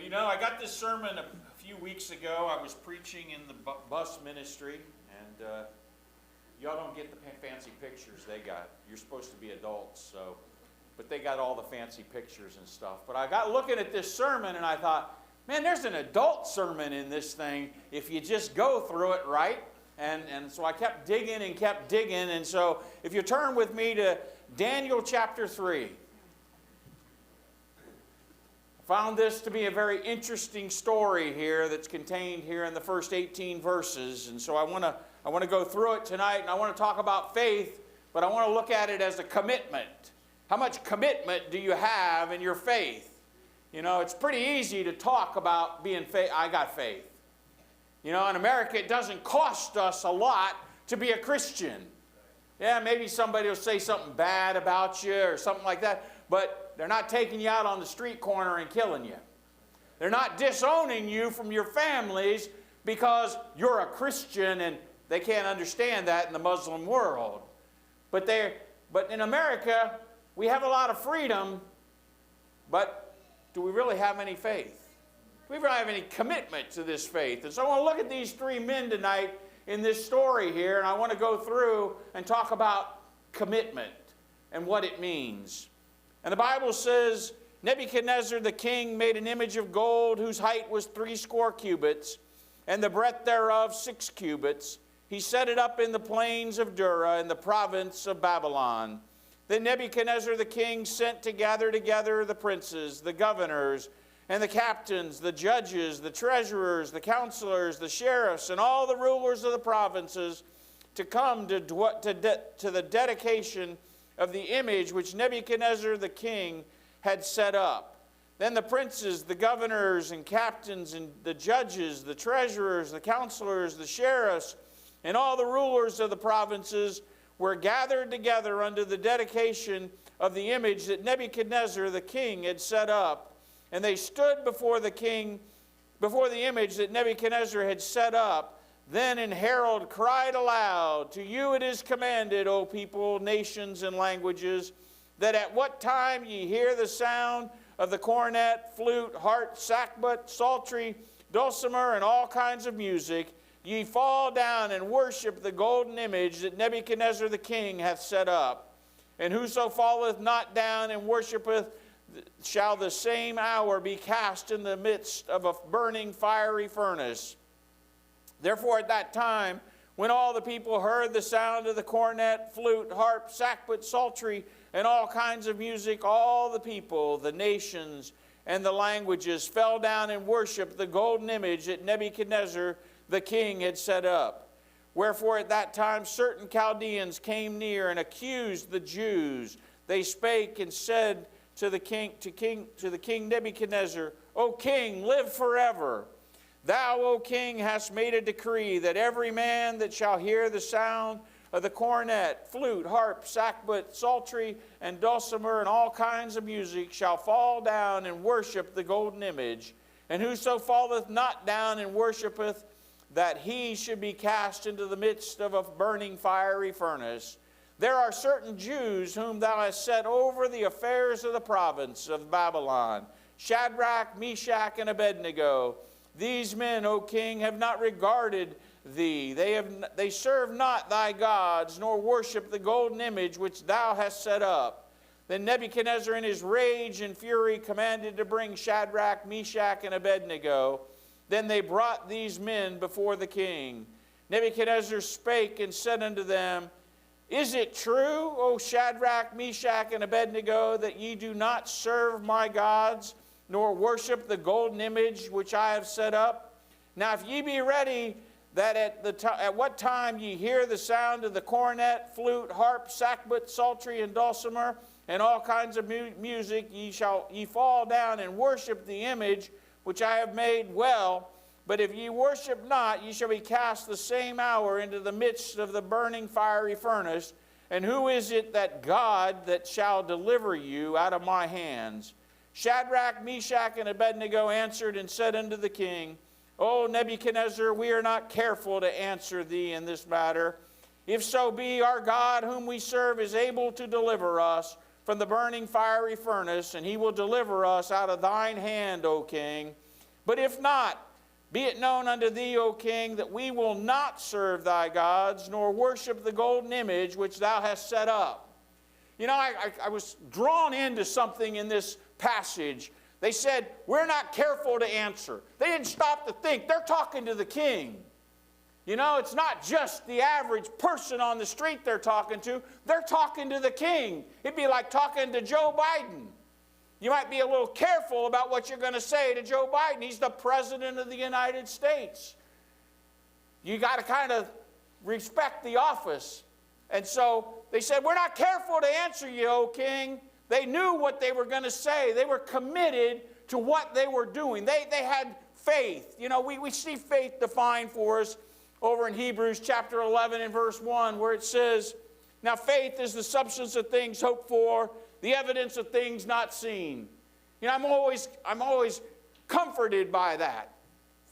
You know, I got this sermon a few weeks ago. I was preaching in the bus ministry, and y'all don't get the fancy pictures they got. You're supposed to be adults, but they got all the fancy pictures and stuff. But I got looking at this sermon, and I thought, man, there's an adult sermon in this thing if you just go through it right. And so I kept digging, and so if you turn with me to Daniel chapter 3. Found this to be a very interesting story here that's contained here in the first 18 verses. And so I want to go through it tonight, and I want to talk about faith, but I want to look at it as a commitment. How much commitment do you have in your faith? You know, it's pretty easy to talk about being faith. I got faith. You know, in America, it doesn't cost us a lot to be a Christian. Yeah, maybe somebody will say something bad about you or something like that, but they're not taking you out on the street corner and killing you. They're not disowning you from your families because you're a Christian, and they can't understand that in the Muslim world. But in America, we have a lot of freedom, but do we really have any faith? Do we really have any commitment to this faith? And so I want to look at these three men tonight in this story here, and I want to go through and talk about commitment and what it means. And the Bible says, Nebuchadnezzar the king made an image of gold whose height was 80 cubits, and the breadth thereof 6 cubits. He set it up in the plains of Dura in the province of Babylon. Then Nebuchadnezzar the king sent to gather together the princes, the governors, and the captains, the judges, the treasurers, the counselors, the sheriffs, and all the rulers of the provinces to come to the dedication of the image which Nebuchadnezzar the king had set up. Then the princes, the governors, and captains, and the judges, the treasurers, the counselors, the sheriffs, and all the rulers of the provinces were gathered together unto the dedication of the image that Nebuchadnezzar the king had set up. And they stood before the king, before the image that Nebuchadnezzar had set up. Then an herald cried aloud, To you it is commanded, O people, nations, and languages, that at what time ye hear the sound of the cornet, flute, harp, sackbut, psaltery, dulcimer, and all kinds of music, ye fall down and worship the golden image that Nebuchadnezzar the king hath set up. And whoso falleth not down and worshipeth shall the same hour be cast in the midst of a burning fiery furnace. Therefore at that time, when all the people heard the sound of the cornet, flute, harp, sackbut, psaltery, and all kinds of music, all the people, the nations, and the languages fell down and worshiped the golden image that Nebuchadnezzar the king had set up. Wherefore at that time certain Chaldeans came near and accused the Jews. They spake and said to the king Nebuchadnezzar, O king, live forever. Thou, O king, hast made a decree that every man that shall hear the sound of the cornet, flute, harp, sackbut, psaltery, and dulcimer, and all kinds of music shall fall down and worship the golden image. And whoso falleth not down and worshipeth, that he should be cast into the midst of a burning fiery furnace. There are certain Jews whom thou hast set over the affairs of the province of Babylon, Shadrach, Meshach, and Abednego. These men, O king, have not regarded thee. They serve not thy gods, nor worship the golden image which thou hast set up. Then Nebuchadnezzar in his rage and fury commanded to bring Shadrach, Meshach, and Abednego. Then they brought these men before the king. Nebuchadnezzar spake and said unto them, Is it true, O Shadrach, Meshach, and Abednego, that ye do not serve my gods, nor worship the golden image which I have set up? Now if ye be ready, that at what time ye hear the sound of the cornet, flute, harp, sackbut, psaltery, and dulcimer, and all kinds of music, ye fall down and worship the image which I have made well. But if ye worship not, ye shall be cast the same hour into the midst of the burning fiery furnace. And who is it that God that shall deliver you out of my hands? Shadrach, Meshach, and Abednego answered and said unto the king, O Nebuchadnezzar, we are not careful to answer thee in this matter. If so be, our God whom we serve is able to deliver us from the burning fiery furnace, and he will deliver us out of thine hand, O king. But if not, be it known unto thee, O king, that we will not serve thy gods, nor worship the golden image which thou hast set up. You know, I was drawn into something in this passage. They said, we're not careful to answer. They didn't stop to think. They're talking to the king. You know, it's not just the average person on the street they're talking to. They're talking to the king. It'd be like talking to Joe Biden. You might be a little careful about what you're going to say to Joe Biden. He's the president of the United States. You got to kind of respect the office. And so they said, we're not careful to answer you, O king. They knew what they were going to say. They were committed to what they were doing. They had faith. You know, we see faith defined for us over in Hebrews chapter 11 and verse 1, where it says, now faith is the substance of things hoped for, the evidence of things not seen. You know, I'm always comforted by that.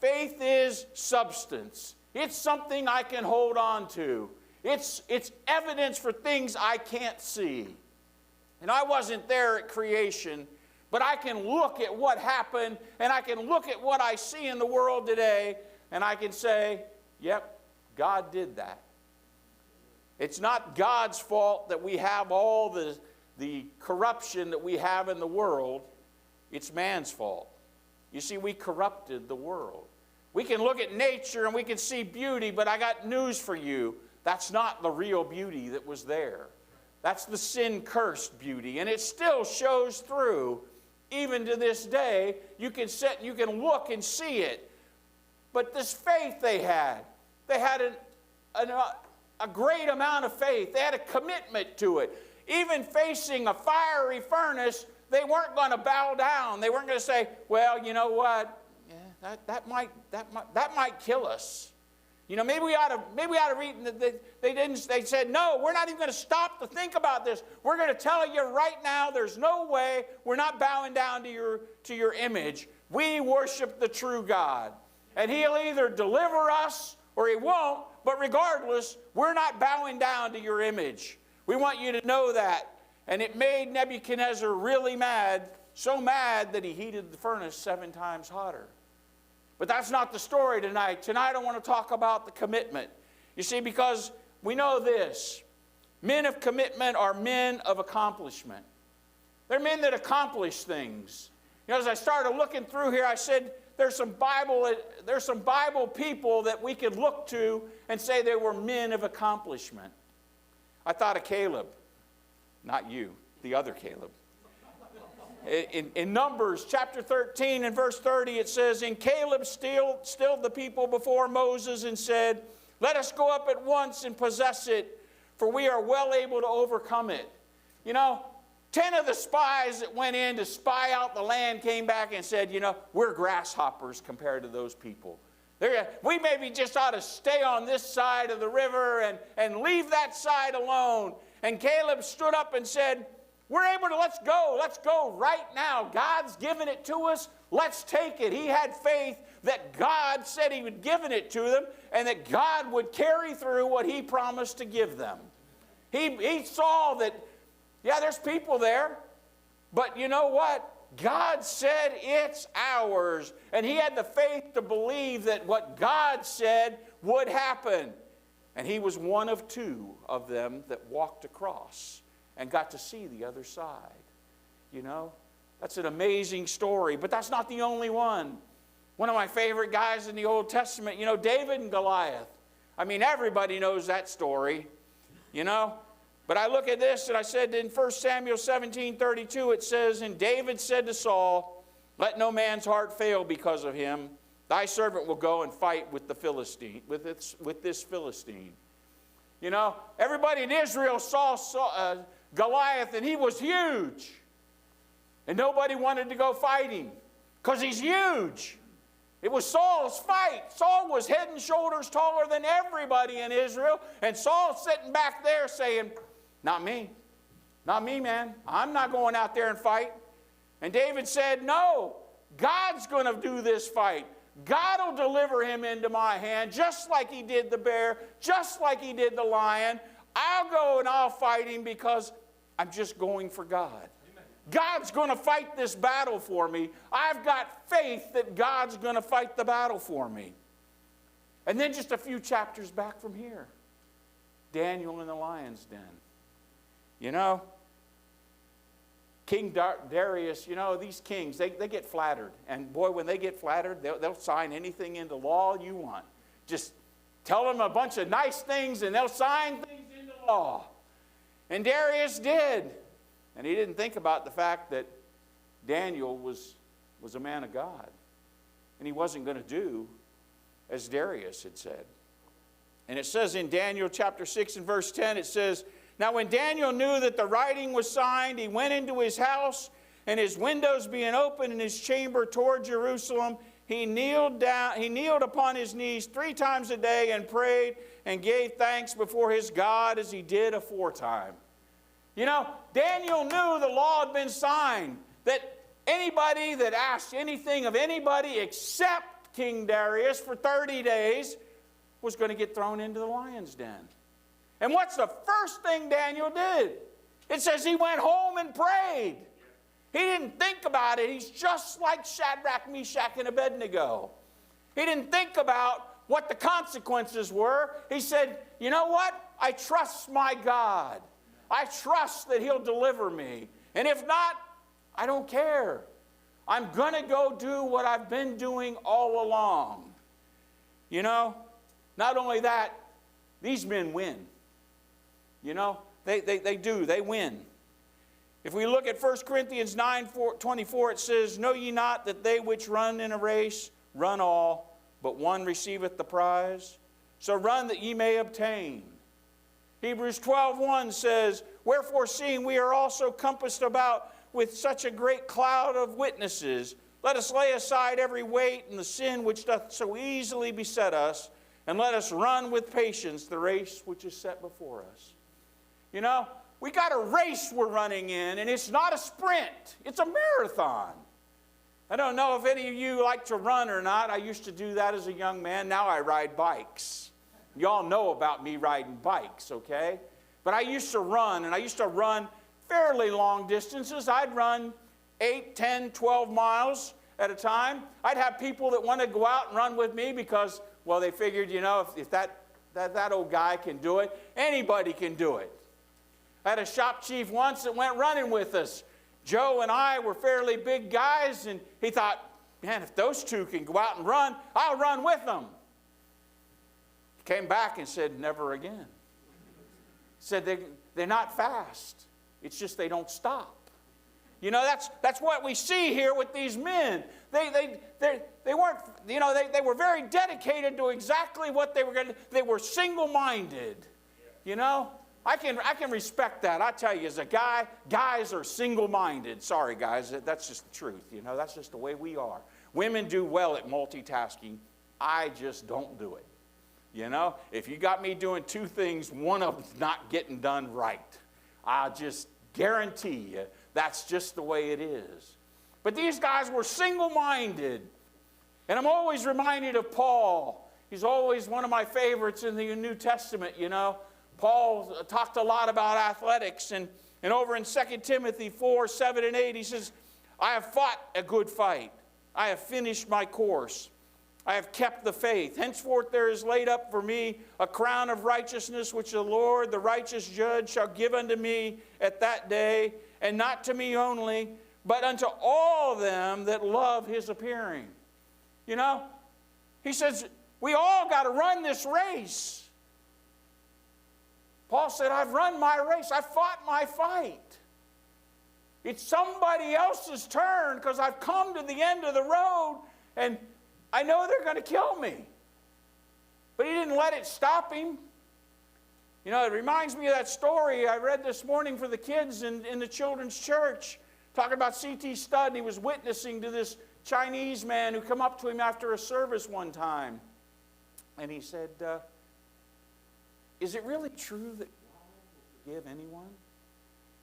Faith is substance. It's something I can hold on to. It's evidence for things I can't see. And I wasn't there at creation, but I can look at what happened, and I can look at what I see in the world today, and I can say, yep, God did that. It's not God's fault that we have all the corruption that we have in the world. It's man's fault. You see, we corrupted the world. We can look at nature and we can see beauty, but I got news for you. That's not the real beauty that was there. That's the sin-cursed beauty, and it still shows through. Even to this day, you can sit and you can look and see it. But this faith they had a great amount of faith. They had a commitment to it. Even facing a fiery furnace, they weren't going to bow down. They weren't going to say, well, you know what? Yeah, that might kill us. You know, maybe we ought to read. They said, no, we're not even going to stop to think about this. We're going to tell you right now, there's no way. We're not bowing down to your image. We worship the true God. And he'll either deliver us or he won't. But regardless, we're not bowing down to your image. We want you to know that. And it made Nebuchadnezzar really mad, so mad that he heated the furnace 7 times hotter. But that's not the story tonight. Tonight I want to talk about the commitment. You see, because we know this. Men of commitment are men of accomplishment. They're men that accomplish things. You know, as I started looking through here, I said there's some Bible people that we could look to and say they were men of accomplishment. I thought of Caleb. Not you, the other Caleb. In Numbers chapter 13 and verse 30, it says, and Caleb stilled the people before Moses and said, let us go up at once and possess it, for we are well able to overcome it. You know, 10 of the spies that went in to spy out the land came back and said, you know, we're grasshoppers compared to those people. We maybe just ought to stay on this side of the river and leave that side alone. And Caleb stood up and said, we're able to, let's go right now. God's given it to us. Let's take it. He had faith that God said he would given it to them and that God would carry through what he promised to give them. He saw that, yeah, there's people there, but you know what? God said it's ours. And he had the faith to believe that what God said would happen. And he was one of 2 of them that walked across and got to see the other side. You know, that's an amazing story, but that's not the only one. One of my favorite guys in the Old Testament, you know, David and Goliath. I mean, everybody knows that story, you know. But I look at this and I said in 1 Samuel 17:32, it says, and David said to Saul, let no man's heart fail because of him. Thy servant will go and fight with the Philistine, with this Philistine. You know, everybody in Israel saw Goliath, and he was huge. And nobody wanted to go fight him because he's huge. It was Saul's fight. Saul was head and shoulders taller than everybody in Israel. And Saul's sitting back there saying, not me. Not me, man. I'm not going out there and fight. And David said, no, God's going to do this fight. God will deliver him into my hand just like he did the bear, just like he did the lion. I'll go and I'll fight him because I'm just going for God. God's going to fight this battle for me. I've got faith that God's going to fight the battle for me. And then just a few chapters back from here, Daniel in the lion's den. You know, King Darius, you know, these kings, they get flattered. And boy, when they get flattered, they'll sign anything into law you want. Just tell them a bunch of nice things and they'll sign things into law. And Darius did. And he didn't think about the fact that Daniel was a man of God. And he wasn't going to do as Darius had said. And it says in Daniel chapter 6 and verse 10, it says, "Now when Daniel knew that the writing was signed, he went into his house, and his windows being open in his chamber toward Jerusalem, he kneeled upon his knees 3 times a day and prayed and gave thanks before his God as he did aforetime." You know, Daniel knew the law had been signed, that anybody that asked anything of anybody except King Darius for 30 days was going to get thrown into the lion's den. And what's the first thing Daniel did? It says he went home and prayed. He didn't think about it. He's just like Shadrach, Meshach, and Abednego. He didn't think about what the consequences were. He said, you know what? I trust my God. I trust that he'll deliver me. And if not, I don't care. I'm going to go do what I've been doing all along. You know, not only that, these men win. You know, they do. They win. If we look at 1 Corinthians 9:24, it says, "Know ye not that they which run in a race run all, but one receiveth the prize? So run that ye may obtain." Hebrews 12:1 says, "Wherefore seeing we are also compassed about with such a great cloud of witnesses, let us lay aside every weight and the sin which doth so easily beset us, and let us run with patience the race which is set before us." You know, we got a race we're running in, and it's not a sprint. It's a marathon. I don't know if any of you like to run or not. I used to do that as a young man. Now I ride bikes. Y'all know about me riding bikes, okay? But I used to run, and I used to run fairly long distances. I'd run 8, 10, 12 miles at a time. I'd have people that want to go out and run with me because, well, they figured, you know, if that old guy can do it, anybody can do it. I had a shop chief once that went running with us. Joe and I were fairly big guys, and he thought, man, if those two can go out and run, I'll run with them. He came back and said, never again. He said, they're not fast. It's just they don't stop. You know, that's what we see here with these men. They weren't, you know, they were very dedicated to exactly what they were going to do. They were single-minded. You know, I can respect that. I tell you, as a guy, guys are single-minded. Sorry, guys, that's just the truth. You know, that's just the way we are. Women do well at multitasking. I just don't do it. You know, if you got me doing 2 things, one of them's not getting done right. I'll just guarantee you that's just the way it is. But these guys were single-minded. And I'm always reminded of Paul. He's always one of my favorites in the New Testament, you know. Paul talked a lot about athletics. And over in 2 Timothy 4:7 and 8, he says, I have fought a good fight. I have finished my course. I have kept the faith. Henceforth there is laid up for me a crown of righteousness, which the Lord, the righteous judge, shall give unto me at that day, and not to me only, but unto all them that love his appearing. You know, he says, we all got to run this race. Paul said, I've run my race. I fought my fight. It's somebody else's turn because I've come to the end of the road, and I know they're going to kill me. But he didn't let it stop him. You know, it reminds me of that story I read this morning for the kids in the children's church, talking about C.T. Studd, and he was witnessing to this Chinese man who come up to him after a service one time. And he said, is it really true that God will forgive anyone?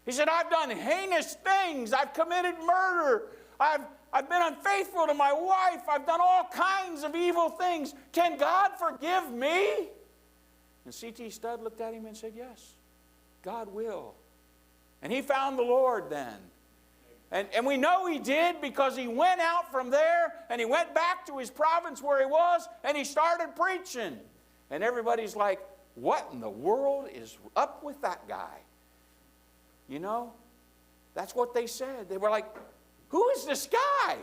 He said, I've done heinous things. I've committed murder. I've been unfaithful to my wife. I've done all kinds of evil things. Can God forgive me? And C.T. Studd looked at him and said, yes, God will. And he found the Lord then. And we know he did because he went out from there and he went back to his province where he was and he started preaching. And everybody's like, what in the world is up with that guy? You know, that's what they said. They were like, who is this guy?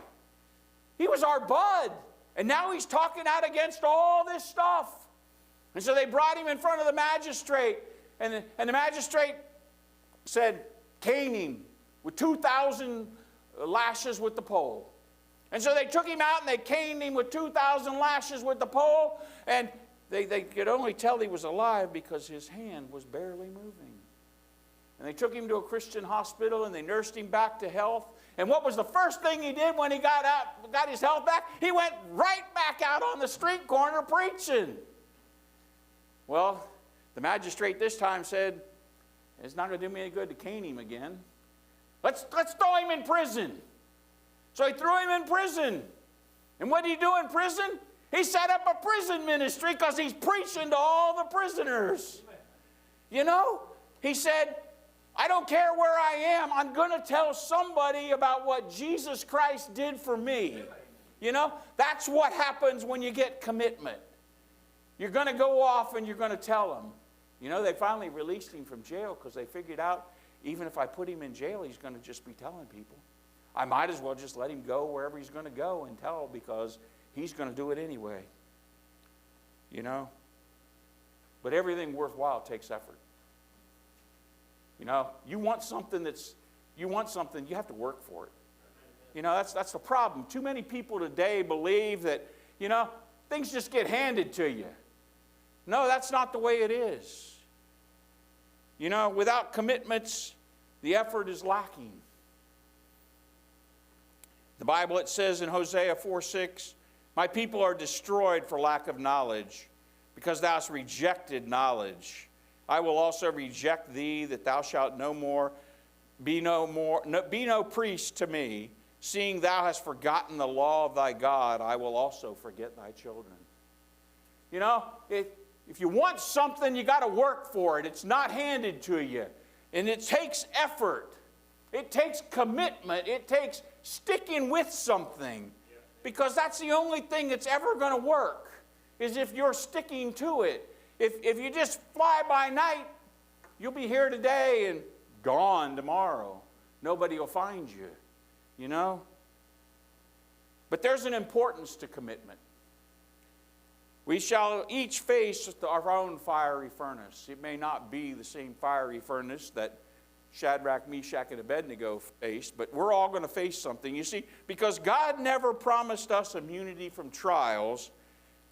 He was our bud. And now he's talking out against all this stuff. And so they brought him in front of the magistrate. And the magistrate said, cane him with 2,000 lashes with the pole. And so they took him out and they caned him with 2,000 lashes with the pole. And they could only tell he was alive because his hand was barely moving. And they took him to a Christian hospital and they nursed him back to health. And what was the first thing he did when he got his health back? He went right back out on the street corner preaching. Well, the magistrate this time said, it's not going to do me any good to cane him again. Let's throw him in prison. So he threw him in prison. And what did he do in prison? He set up a prison ministry because he's preaching to all the prisoners. You know, he said, I don't care where I am, I'm going to tell somebody about what Jesus Christ did for me. You know, that's what happens when you get commitment. You're going to go off and you're going to tell them. You know, they finally released him from jail because they figured out even if I put him in jail, he's going to just be telling people. I might as well just let him go wherever he's going to go and tell because he's going to do it anyway. You know? But everything worthwhile takes effort. You know, you want something, you have to work for it. You know, that's the problem. Too many people today believe that, you know, things just get handed to you. No, that's not the way it is. You know, without commitments, the effort is lacking. The Bible, it says in Hosea 4:6, my people are destroyed for lack of knowledge, because thou hast rejected knowledge. I will also reject thee, that thou shalt be no priest to me. Seeing thou hast forgotten the law of thy God, I will also forget thy children. You know, if you want something, you got to work for it. It's not handed to you. And it takes effort. It takes commitment. It takes sticking with something. Because that's the only thing that's ever going to work, is if you're sticking to it. If you just fly by night, you'll be here today and gone tomorrow. Nobody will find you, you know. But there's an importance to commitment. We shall each face our own fiery furnace. It may not be the same fiery furnace that Shadrach, Meshach, and Abednego faced, but we're all going to face something. You see, because God never promised us immunity from trials,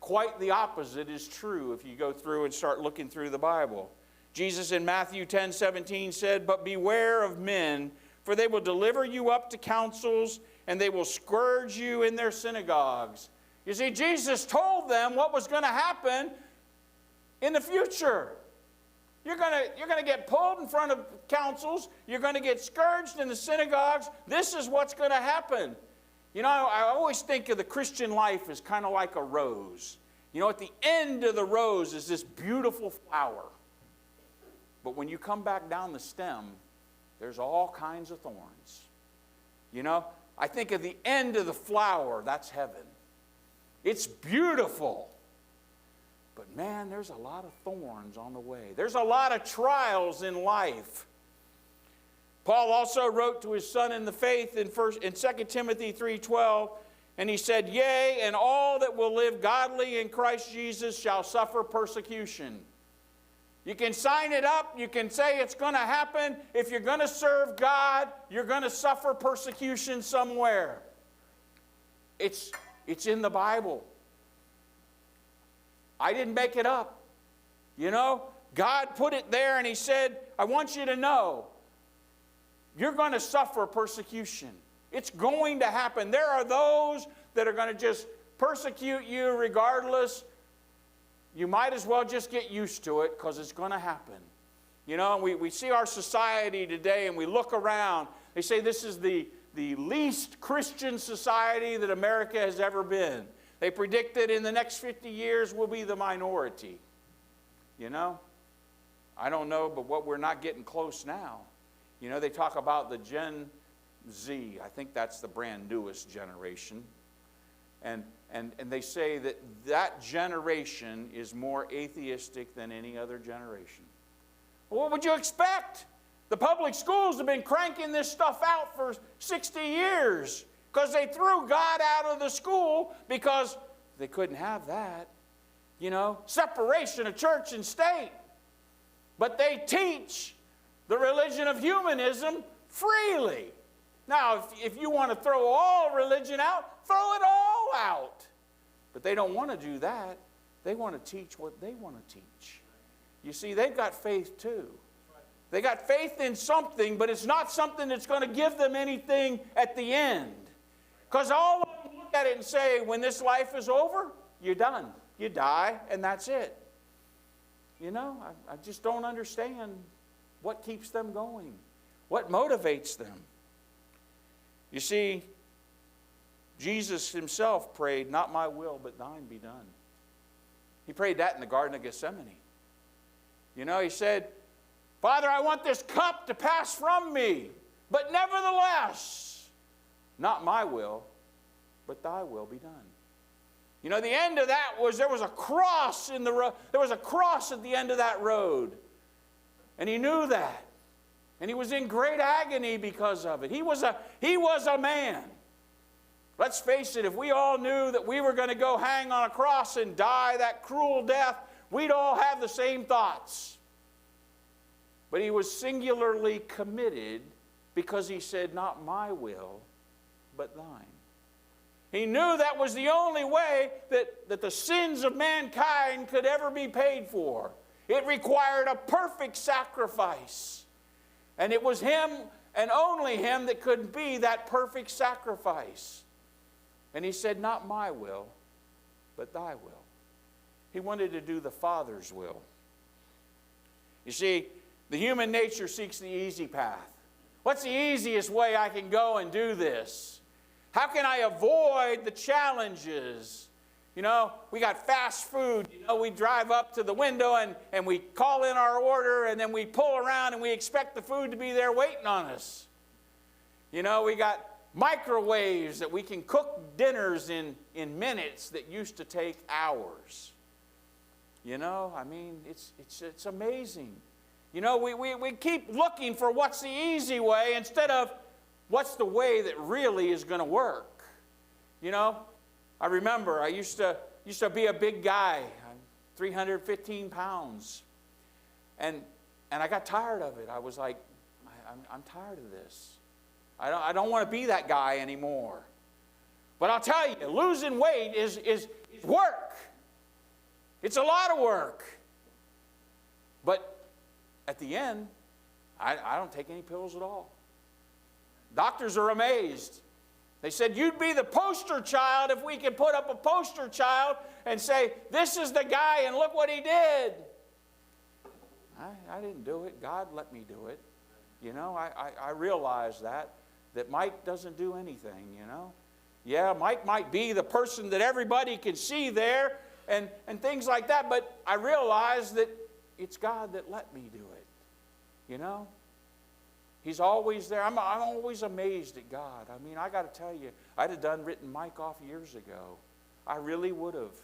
quite the opposite is true if you go through and start looking through the Bible. Jesus in Matthew 10:17 said, but beware of men, for they will deliver you up to councils, and they will scourge you in their synagogues. You see, Jesus told them what was going to happen in the future. You're going to get pulled in front of councils. You're going to get scourged in the synagogues. This is what's going to happen. You know, I always think of the Christian life as kind of like a rose. You know, at the end of the rose is this beautiful flower. But when you come back down the stem, there's all kinds of thorns. You know, I think of the end of the flower, that's heaven. It's beautiful. But man, there's a lot of thorns on the way. There's a lot of trials in life. Paul also wrote to his son in the faith in 2 Timothy 3:12, and he said, yea, and all that will live godly in Christ Jesus shall suffer persecution. You can sign it up. You can say it's going to happen. If you're going to serve God, you're going to suffer persecution somewhere. It's in the Bible. I didn't make it up. You know, God put it there and he said, I want you to know, you're going to suffer persecution. It's going to happen. There are those that are going to just persecute you regardless. You might as well just get used to it because it's going to happen. You know, we see our society today and we look around. They say this is the least Christian society that America has ever been. They predict that in the next 50 years we'll be the minority. You know? I don't know, but we're not getting close now. You know, they talk about the Z. I think that's the brand newest generation. And they say that that generation is more atheistic than any other generation. Well, what would you expect? The public schools have been cranking this stuff out for 60 years because they threw God out of the school because they couldn't have that. You know, separation of church and state. But they teach the religion of humanism freely. Now, if you want to throw all religion out, throw it all out. But they don't want to do that. They want to teach what they want to teach. You see, they've got faith too. They got faith in something, but it's not something that's going to give them anything at the end. Because all of them look at it and say, when this life is over, you're done. You die, and that's it. You know, I just don't understand what keeps them going, what motivates them. You see, Jesus himself prayed, not my will, but thine be done. He prayed that in the Garden of Gethsemane. You know, he said, Father, I want this cup to pass from me, but nevertheless, not my will, but thy will be done. You know, the end of that was there was a cross in the road. There was a cross at the end of that road. And he knew that. And he was in great agony because of it. He was a man. Let's face it, if we all knew that we were going to go hang on a cross and die that cruel death, we'd all have the same thoughts. But he was singularly committed because he said, not my will, but thine. He knew that was the only way that the sins of mankind could ever be paid for. It required a perfect sacrifice. And it was him and only him that could be that perfect sacrifice. And he said, not my will, but thy will. He wanted to do the Father's will. You see, the human nature seeks the easy path. What's the easiest way I can go and do this? How can I avoid the challenges? You know, we got fast food. You know, we drive up to the window and we call in our order and then we pull around and we expect the food to be there waiting on us. You know, we got microwaves that we can cook dinners in minutes that used to take hours. You know, I mean, it's amazing. You know, we keep looking for what's the easy way instead of what's the way that really is going to work. You know, I remember I used to be a big guy, 315 pounds. And I got tired of it. I was like, I'm tired of this. I don't want to be that guy anymore. But I'll tell you, losing weight is work. It's a lot of work. But at the end, I don't take any pills at all. Doctors are amazed. They said, you'd be the poster child if we could put up a poster child and say, this is the guy and look what he did. I didn't do it. God let me do it. You know, I realize that Mike doesn't do anything, you know. Yeah, Mike might be the person that everybody can see there and things like that, but I realize that it's God that let me do it, you know. He's always there. I'm always amazed at God. I mean, I got to tell you, I'd have written Mike off years ago. I really would have.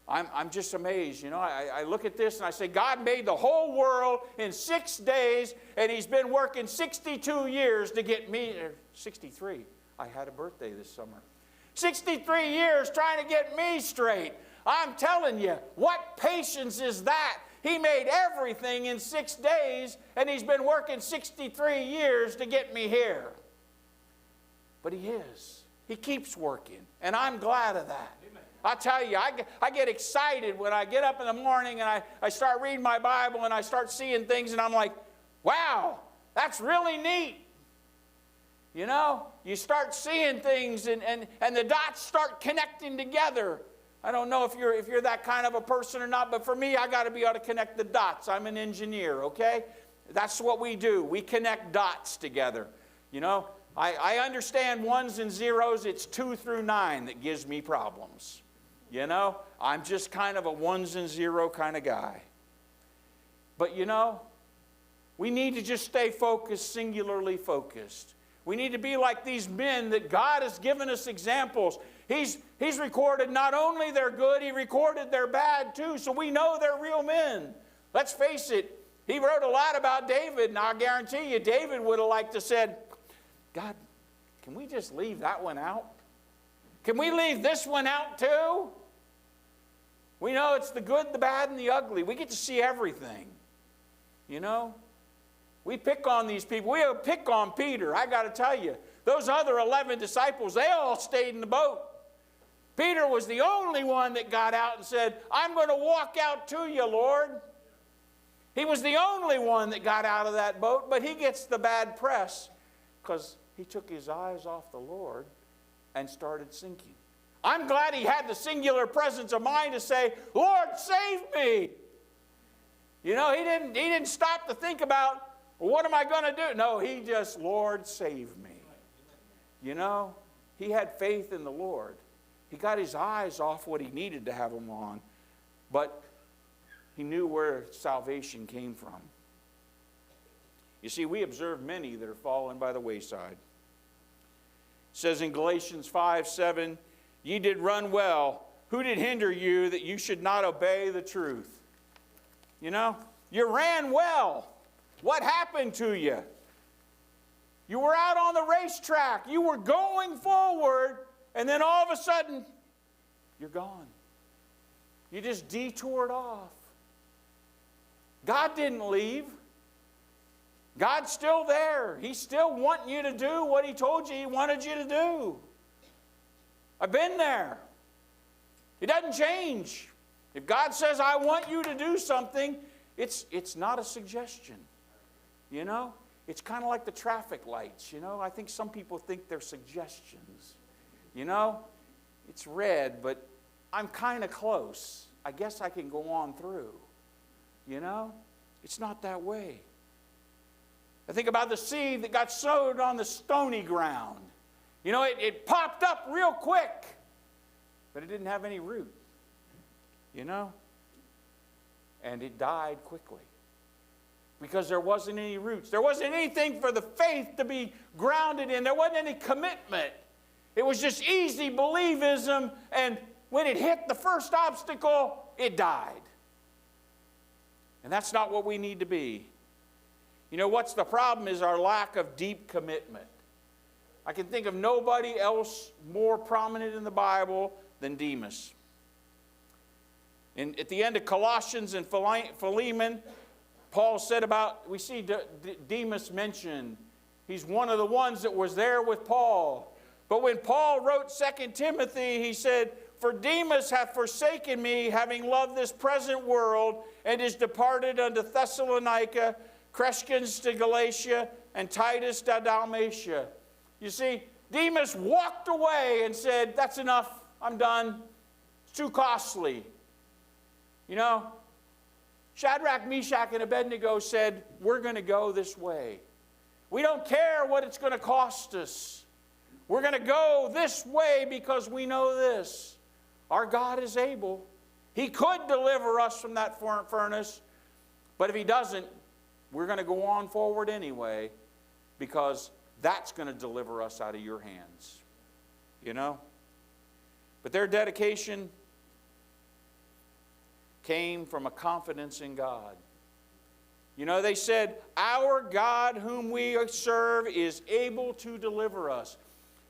I'm just amazed. You know, I look at this and I say, God made the whole world in 6 days, and he's been working 62 years to get me, 63. I had a birthday this summer. 63 years trying to get me straight. I'm telling you, what patience is that? He made everything in 6 days, and he's been working 63 years to get me here. But he is. He keeps working, and I'm glad of that. Amen. I tell you, I get excited when I get up in the morning and I start reading my Bible and I start seeing things, and I'm like, wow, that's really neat. You know, you start seeing things, and the dots start connecting together. I don't know if you're that kind of a person or not, but for me, I got to be able to connect the dots. I'm an engineer, okay? That's what we do. We connect dots together. You know, I understand ones and zeros. It's 2 through 9 that gives me problems. You know, I'm just kind of a ones and zero kind of guy. But you know, we need to just stay focused, singularly focused. We need to be like these men that God has given us examples. He's recorded not only their good, He recorded their bad too, so we know they're real men. Let's face it, He wrote a lot about David, and I guarantee you David would have liked to said, God, can we just leave that one out? Can we leave this one out too? We know it's the good, the bad, and the ugly. We get to see everything. You know? We pick on these people. We pick on Peter. I got to tell you, those other 11 disciples, they all stayed in the boat. Peter was the only one that got out and said, I'm going to walk out to you, Lord. He was the only one that got out of that boat, but he gets the bad press because he took his eyes off the Lord and started sinking. I'm glad he had the singular presence of mind to say, Lord, save me. You know, he didn't stop to think about, well, what am I going to do? No, he just, Lord, save me. You know, he had faith in the Lord. He got his eyes off what he needed to have them on, but he knew where salvation came from. You see, we observe many that are fallen by the wayside. It says in Galatians 5:7, ye did run well. Who did hinder you that you should not obey the truth? You know, you ran well. What happened to you? You were out on the racetrack. You were going forward, and then all of a sudden, you're gone. You just detoured off. God didn't leave. God's still there. He's still wanting you to do what He told you He wanted you to do. I've been there. It doesn't change. If God says, I want you to do something, it's not a suggestion. You know? It's kind of like the traffic lights, you know? I think some people think they're suggestions. You know? It's red, but I'm kind of close. I guess I can go on through. You know? It's not that way. I think about the seed that got sowed on the stony ground. You know, it popped up real quick, but it didn't have any root. You know? And it died quickly. Because there wasn't any roots. There wasn't anything for the faith to be grounded in. There wasn't any commitment. It was just easy believism, and when it hit the first obstacle, it died. And that's not what we need to be. You know, what's the problem is our lack of deep commitment. I can think of nobody else more prominent in the Bible than Demas. And at the end of Colossians and Philemon, Paul said about, we see Demas mentioned. He's one of the ones that was there with Paul. But when Paul wrote 2 Timothy, he said, for Demas hath forsaken me, having loved this present world, and is departed unto Thessalonica, Crescens to Galatia, and Titus to Dalmatia. You see, Demas walked away and said, that's enough, I'm done. It's too costly. You know, Shadrach, Meshach, and Abednego said, we're going to go this way. We don't care what it's going to cost us. We're going to go this way because we know this. Our God is able. He could deliver us from that furnace, but if He doesn't, we're going to go on forward anyway because that's going to deliver us out of your hands. You know? But their dedication came from a confidence in God. You know, they said, our God whom we serve is able to deliver us.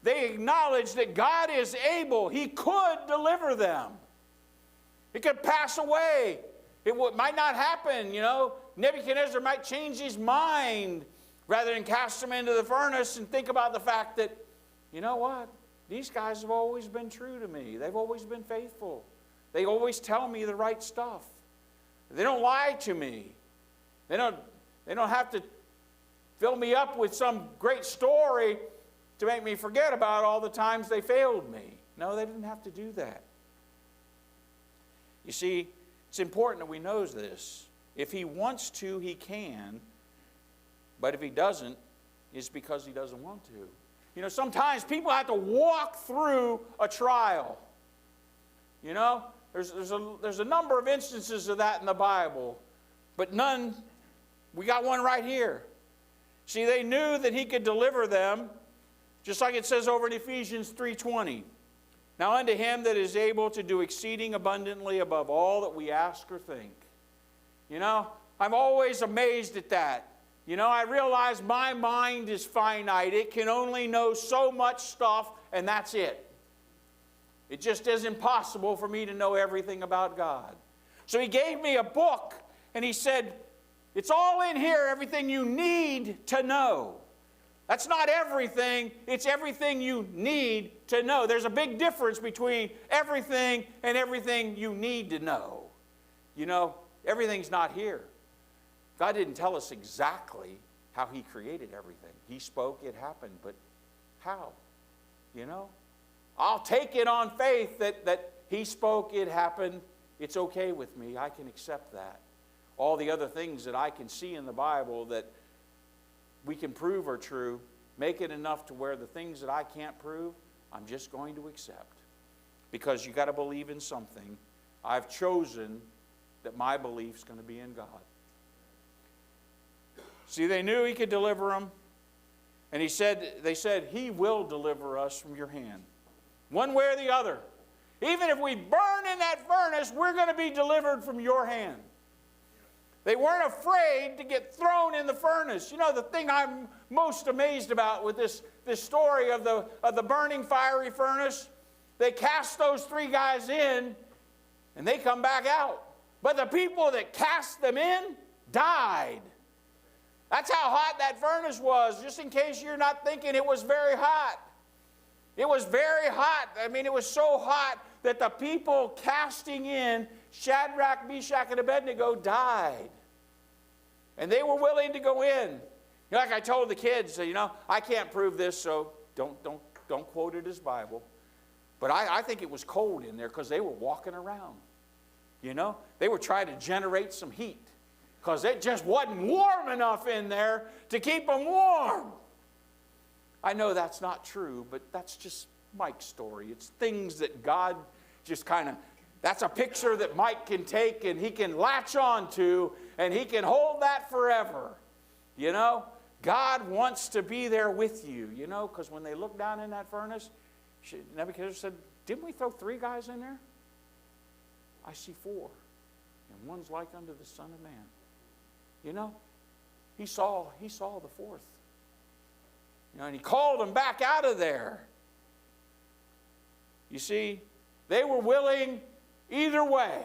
They acknowledged that God is able. He could deliver them. It could pass away. It might not happen, you know. Nebuchadnezzar might change his mind rather than cast them into the furnace and think about the fact that, you know what? These guys have always been true to me. They've always been faithful. They always tell me the right stuff. They don't lie to me. They don't have to fill me up with some great story to make me forget about all the times they failed me. No, they didn't have to do that. You see, it's important that we know this. If He wants to, He can. But if He doesn't, it's because He doesn't want to. You know, sometimes people have to walk through a trial. You know, there's a number of instances of that in the Bible, but none, we got one right here. See, they knew that He could deliver them, Just like it says over in Ephesians 3:20. Now unto him that is able to do exceeding abundantly above all that we ask or think. You know, I'm always amazed at that. You know, I realize my mind is finite. It can only know so much stuff, and that's it. It just is impossible for me to know everything about God. So he gave me a book, and he said, it's all in here, everything you need to know. That's not everything. It's everything you need to know. There's a big difference between everything and everything you need to know. You know, everything's not here. God didn't tell us exactly how he created everything. He spoke, it happened, but how? You know? I'll take it on faith that he spoke, it happened. It's okay with me. I can accept that. All the other things that I can see in the Bible that we can prove are true, make it enough to where the things that I can't prove, I'm just going to accept. Because you got to believe in something. I've chosen that my belief's going to be in God. See, they knew he could deliver them. And they said, he will deliver us from your hand. One way or the other. Even if we burn in that furnace, we're going to be delivered from your hand. They weren't afraid to get thrown in the furnace. You know, the thing I'm most amazed about with this story of the burning fiery furnace, they cast those 3 guys in, and they come back out. But the people that cast them in died. That's how hot that furnace was, just in case you're not thinking it was very hot. It was very hot. I mean, it was so hot that the people casting in Shadrach, Meshach, and Abednego died. And they were willing to go in. You know, like I told the kids, you know, I can't prove this, so don't quote it as Bible. But I think it was cold in there because they were walking around. You know, they were trying to generate some heat because it just wasn't warm enough in there to keep them warm. I know that's not true, but that's just Mike's story. It's things that God just kind of, that's a picture that Mike can take and he can latch on to and he can hold that forever. You know, God wants to be there with you, you know, because when they looked down in that furnace, Nebuchadnezzar said, didn't we throw 3 guys in there? I see 4, and one's like unto the Son of Man. You know, he saw the 4th. You know, and he called them back out of there. You see, they were willing either way.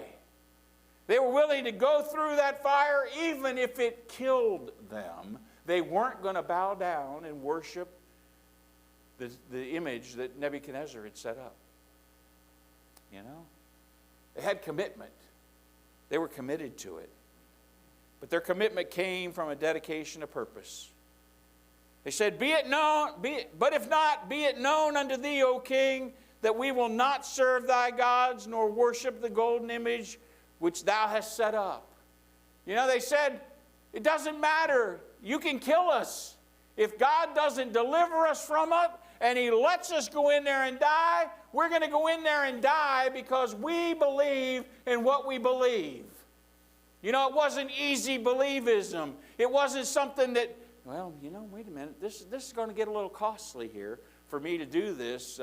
They were willing to go through that fire even if it killed them. They weren't going to bow down and worship the image that Nebuchadnezzar had set up. You know? They had commitment. They were committed to it. But their commitment came from a dedication of purpose. They said, but if not, be it known unto thee, O king, that we will not serve thy gods, nor worship the golden image which thou hast set up. You know, they said, it doesn't matter. You can kill us. If God doesn't deliver us from it, and he lets us go in there and die, we're going to go in there and die because we believe in what we believe. You know, it wasn't easy believism. It wasn't something that, well, you know, wait a minute, this is going to get a little costly here for me to do this.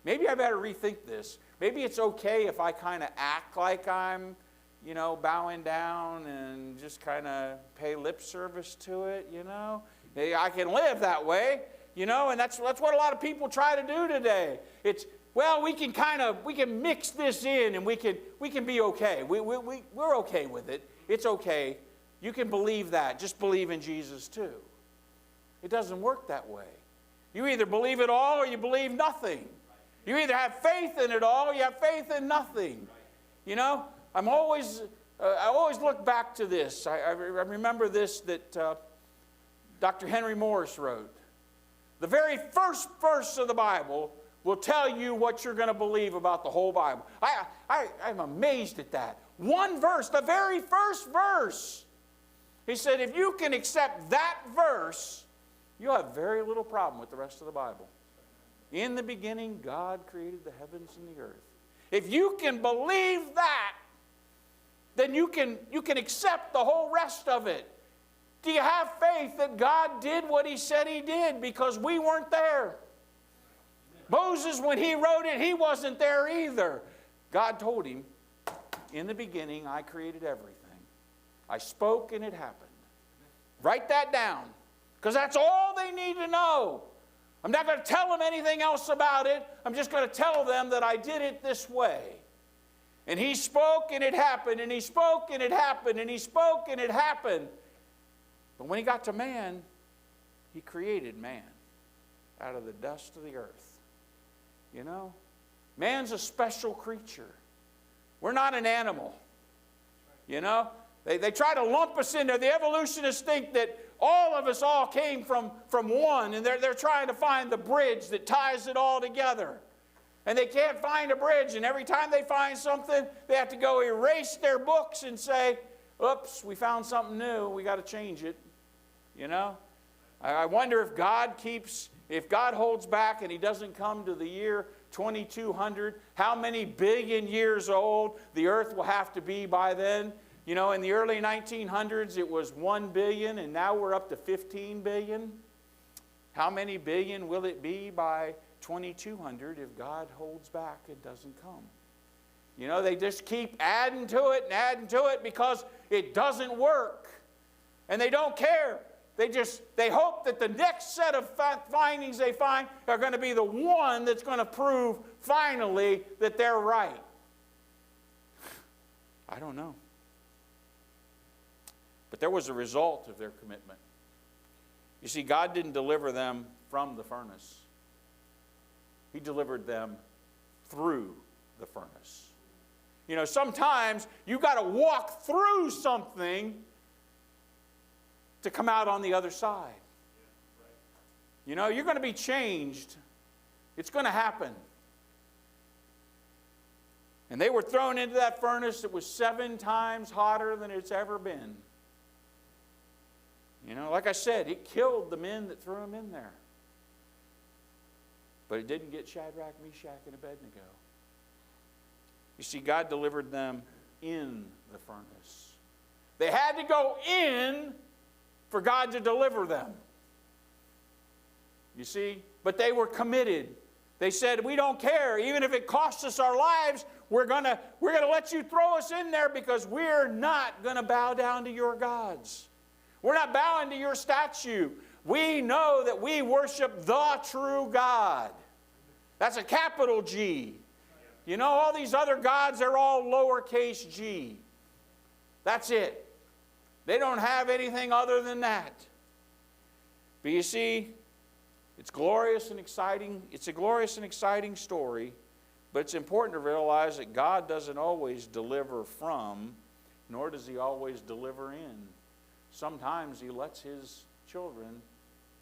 Maybe I better rethink this. Maybe it's okay if I kind of act like I'm, you know, bowing down and just kind of pay lip service to it, you know. Maybe I can live that way, you know, and that's what a lot of people try to do today. It's, well, we can mix this in and we can be okay. We're okay with it. It's okay. You can believe that. Just believe in Jesus too. It doesn't work that way. You either believe it all or you believe nothing. You either have faith in it all or you have faith in nothing. You know, I always look back to this. I remember this that Dr. Henry Morris wrote. The very first verse of the Bible will tell you what you're going to believe about the whole Bible. I'm amazed at that. One verse, the very first verse. He said, if you can accept that verse, you'll have very little problem with the rest of the Bible. In the beginning, God created the heavens and the earth. If you can believe that, then you can accept the whole rest of it. Do you have faith that God did what he said he did? Because we weren't there. Moses, when he wrote it, he wasn't there either. God told him, in the beginning, I created everything. I spoke and it happened. Write that down, because that's all they need to know. I'm not going to tell them anything else about it. I'm just going to tell them that I did it this way. And he spoke and it happened, and he spoke and it happened, and he spoke and it happened. But when he got to man, he created man out of the dust of the earth. You know, man's a special creature. We're not an animal. You know, they try to lump us in there. The evolutionists think that all of us all came from one, and they're trying to find the bridge that ties it all together. And they can't find a bridge, and every time they find something, they have to go erase their books and say, oops, we found something new, we got to change it. You know? I wonder if God holds back and he doesn't come to the year 2200, how many billion years old the earth will have to be by then. You know, in the early 1900s, it was 1 billion, and now we're up to 15 billion. How many billion will it be by 2200 if God holds back and doesn't come? You know, they just keep adding to it because it doesn't work. And they don't care. They hope that the next set of findings they find are going to be the one that's going to prove finally that they're right. I don't know. But there was a result of their commitment. You see, God didn't deliver them from the furnace. He delivered them through the furnace. You know, sometimes you've got to walk through something to come out on the other side. You know, you're going to be changed. It's going to happen. And they were thrown into that furnace that was 7 times hotter than it's ever been. You know, like I said, it killed the men that threw them in there. But it didn't get Shadrach, Meshach, and Abednego. You see, God delivered them in the furnace. They had to go in for God to deliver them. You see? But they were committed. They said, we don't care. Even if it costs us our lives, we're gonna let you throw us in there because we're not going to bow down to your gods. We're not bowing to your statue. We know that we worship the true God. That's a capital G. You know, all these other gods are all lowercase g. That's it. They don't have anything other than that. But you see, it's glorious and exciting. It's a glorious and exciting story, but it's important to realize that God doesn't always deliver from, nor does he always deliver in. Sometimes he lets his children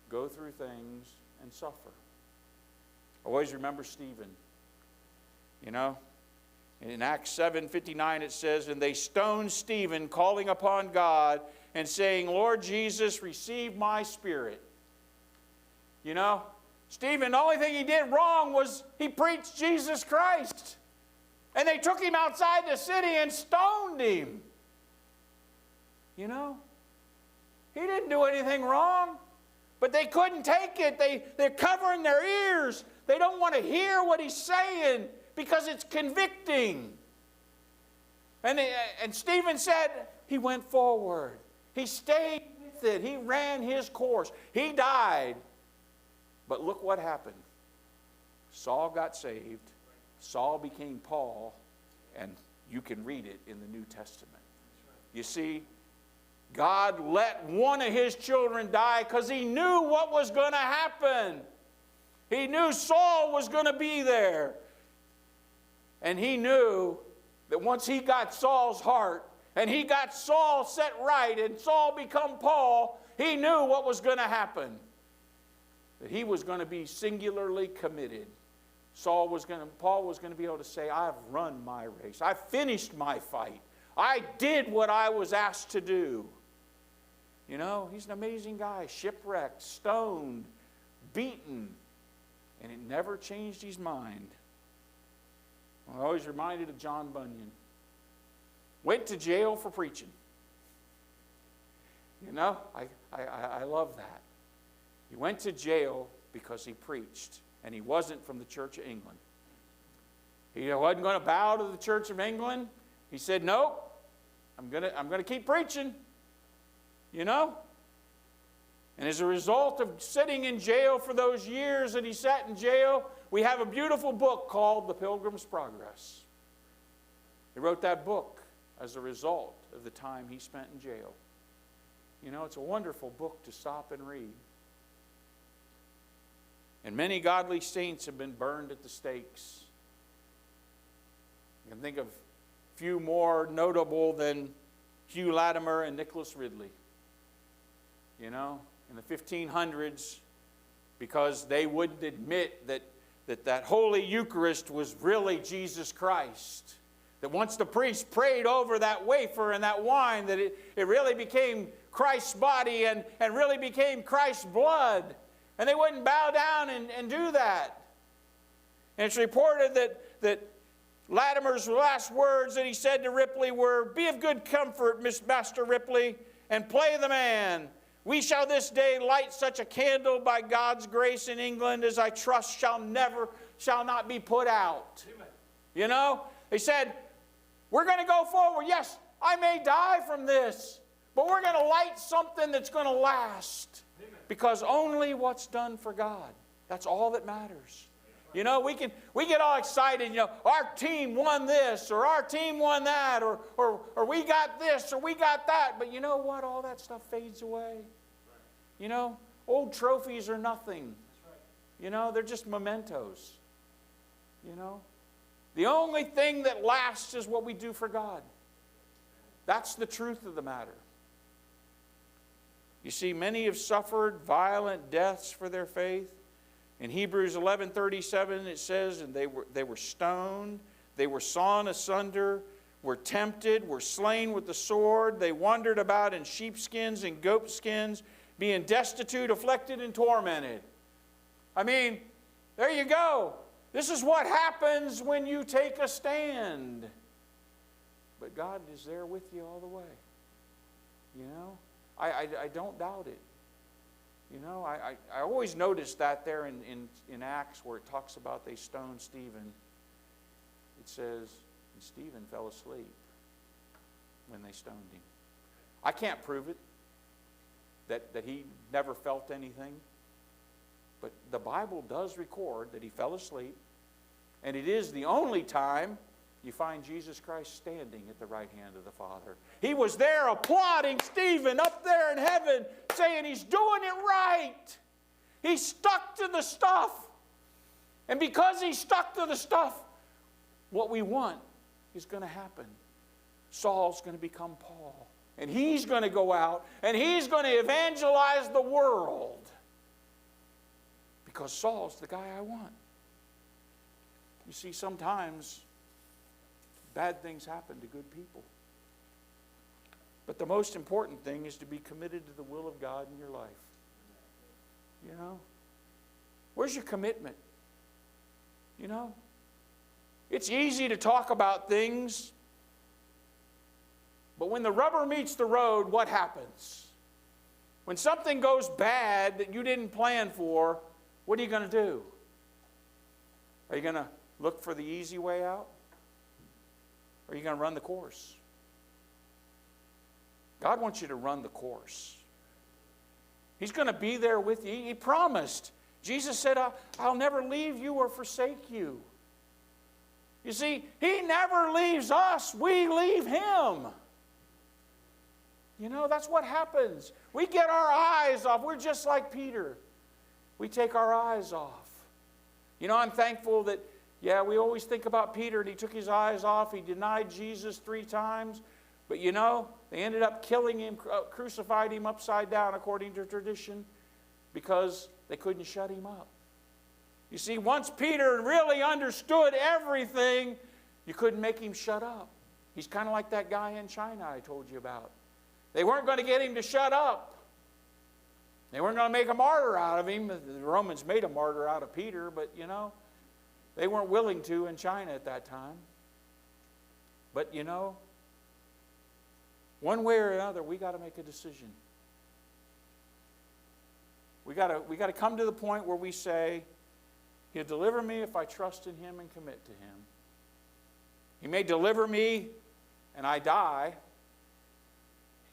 go through things and suffer. I always remember Stephen. You know, in Acts 7:59 it says, and they stoned Stephen, calling upon God and saying, Lord Jesus, receive my spirit. You know, Stephen, the only thing he did wrong was he preached Jesus Christ. And they took him outside the city and stoned him. You know, he didn't do anything wrong. But they couldn't take it. They're covering their ears. They don't want to hear what he's saying because it's convicting. And Stephen said he went forward. He stayed with it. He ran his course. He died. But look what happened. Saul got saved. Saul became Paul. And you can read it in the New Testament. You see, God let one of his children die because he knew what was going to happen. He knew Saul was going to be there. And he knew that once he got Saul's heart and he got Saul set right and Saul become Paul, he knew what was going to happen. That he was going to be singularly committed. Paul was going to be able to say, I've run my race. I finished my fight. I did what I was asked to do. You know, he's an amazing guy. Shipwrecked, stoned, beaten. And it never changed his mind. I'm always reminded of John Bunyan. Went to jail for preaching. You know, I love that. He went to jail because he preached. and he wasn't from the Church of England. He wasn't going to bow to the Church of England. He said, nope, I'm going to keep preaching, you know. And as a result of sitting in jail for those years that he sat in jail, we have a beautiful book called The Pilgrim's Progress. He wrote that book as a result of the time he spent in jail. You know, it's a wonderful book to stop and read. And many godly saints have been burned at the stakes. You can think of few more notable than Hugh Latimer and Nicholas Ridley. You know, in the 1500s, because they wouldn't admit that Holy Eucharist was really Jesus Christ. That once the priest prayed over that wafer and that wine, that it really became Christ's body and really became Christ's blood. And they wouldn't bow down and do that. And it's reported that Latimer's last words that he said to Ripley were, "Be of good comfort, Master Ripley, and play the man. We shall this day light such a candle by God's grace in England as I trust shall not be put out." Amen. You know, he said, we're going to go forward. Yes, I may die from this, but we're going to light something that's going to last. Amen. Because only what's done for God, that's all that matters. You know, we get all excited, you know, our team won this, or our team won that, or we got this, or we got that. But you know what? All that stuff fades away. You know, old trophies are nothing. You know, they're just mementos. You know, the only thing that lasts is what we do for God. That's the truth of the matter. You see, many have suffered violent deaths for their faith. In Hebrews 11:37 it says, and they were stoned, they were sawn asunder, were tempted, were slain with the sword, they wandered about in sheepskins and goatskins, being destitute, afflicted, and tormented. I mean, there you go. This is what happens when you take a stand. But God is there with you all the way. You know, I don't doubt it. You know, I always noticed that there in Acts where it talks about they stoned Stephen. It says, and Stephen fell asleep when they stoned him. I can't prove it, that he never felt anything. But the Bible does record that he fell asleep. And it is the only time you find Jesus Christ standing at the right hand of the Father. He was there applauding Stephen up there in heaven, saying he's doing it right. He stuck to the stuff. And because he stuck to the stuff, what we want is going to happen. Saul's going to become Paul. And he's going to go out and he's going to evangelize the world. Because Saul's the guy I want. You see, sometimes bad things happen to good people. But the most important thing is to be committed to the will of God in your life. You know? Where's your commitment? You know? It's easy to talk about things, but when the rubber meets the road, what happens? When something goes bad that you didn't plan for, what are you going to do? Are you going to look for the easy way out? Or are you going to run the course? God wants you to run the course. He's going to be there with you. He promised. Jesus said, I'll never leave you or forsake you. You see, He never leaves us. We leave Him. You know, that's what happens. We get our eyes off. We're just like Peter. We take our eyes off. You know, I'm thankful that, yeah, we always think about Peter and he took his eyes off. He denied Jesus 3 times. But you know, they ended up killing him, crucified him upside down according to tradition because they couldn't shut him up. You see, once Peter really understood everything, you couldn't make him shut up. He's kind of like that guy in China I told you about. They weren't going to get him to shut up. They weren't going to make a martyr out of him. The Romans made a martyr out of Peter, but you know, they weren't willing to in China at that time. But you know, one way or another, we got to make a decision. We got to come to the point where we say, He'll deliver me if I trust in Him and commit to Him. He may deliver me and I die,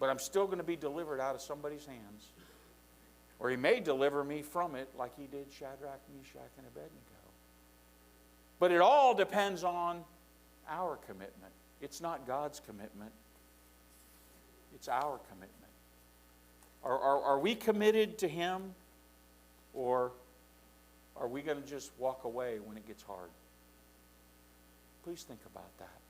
but I'm still going to be delivered out of somebody's hands. Or He may deliver me from it like He did Shadrach, Meshach, and Abednego. But it all depends on our commitment. It's not God's commitment. It's our commitment. Are we committed to Him, or are we going to just walk away when it gets hard? Please think about that.